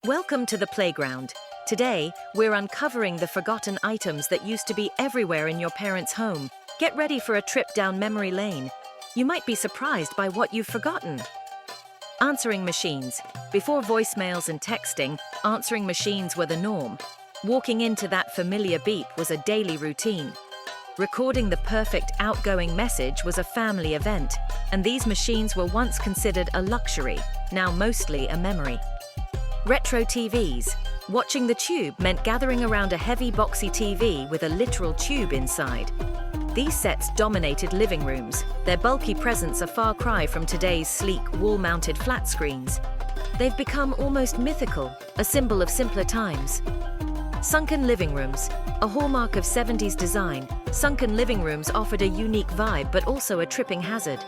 Welcome to the playground. Today, we're uncovering the forgotten items that used to be everywhere in your parents' home. Get ready for a trip down memory lane. You might be surprised by what you've forgotten. Answering machines. Before voicemails and texting, answering machines were the norm. Walking into that familiar beep was a daily routine. Recording the perfect outgoing message was a family event, and these machines were once considered a luxury, now mostly a memory. Retro TVs. Watching the tube meant gathering around a heavy boxy TV with a literal tube inside. These sets dominated living rooms, their bulky presence a far cry from today's sleek, wall-mounted flat screens. They've become almost mythical, a symbol of simpler times. Sunken living rooms. A hallmark of 70s design, sunken living rooms offered a unique vibe but also a tripping hazard.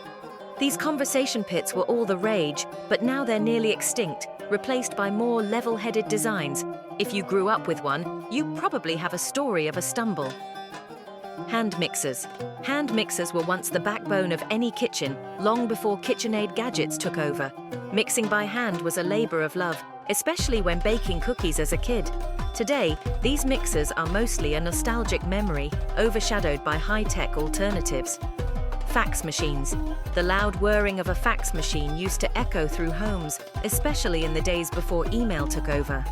These conversation pits were all the rage, but now they're nearly extinct, replaced by more level-headed designs. If you grew up with one, you probably have a story of a stumble. Hand mixers. Hand mixers were once the backbone of any kitchen, long before KitchenAid gadgets took over. Mixing by hand was a labor of love, especially when baking cookies as a kid. Today, these mixers are mostly a nostalgic memory, overshadowed by high-tech alternatives. Fax machines. The loud whirring of a fax machine used to echo through homes, especially in the days before email took over.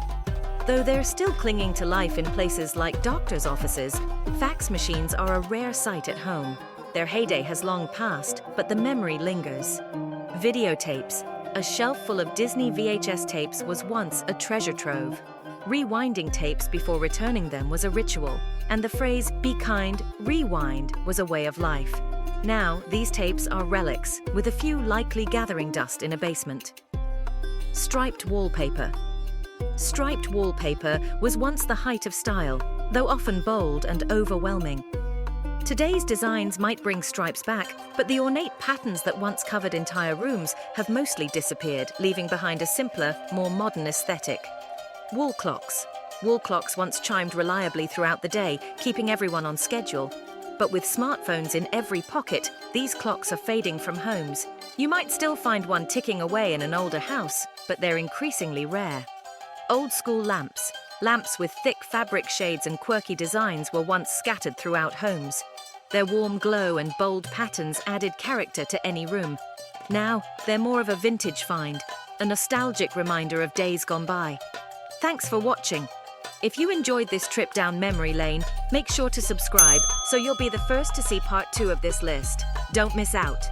Though they're still clinging to life in places like doctors' offices, fax machines are a rare sight at home. Their heyday has long passed, but the memory lingers. Videotapes. A shelf full of Disney VHS tapes was once a treasure trove. Rewinding tapes before returning them was a ritual, and the phrase, "be kind, rewind," was a way of life. Now, these tapes are relics, with a few likely gathering dust in a basement. Striped wallpaper. Striped wallpaper was once the height of style, though often bold and overwhelming. Today's designs might bring stripes back, but the ornate patterns that once covered entire rooms have mostly disappeared, leaving behind a simpler, more modern aesthetic. Wall clocks. Wall clocks once chimed reliably throughout the day, keeping everyone on schedule. But with smartphones in every pocket, these clocks are fading from homes. You might still find one ticking away in an older house, but they're increasingly rare. Old-school lamps. Lamps with thick fabric shades and quirky designs were once scattered throughout homes. Their warm glow and bold patterns added character to any room. Now, they're more of a vintage find, a nostalgic reminder of days gone by. Thanks for watching. If you enjoyed this trip down memory lane, make sure to subscribe so you'll be the first to see part 2 of this list. Don't miss out.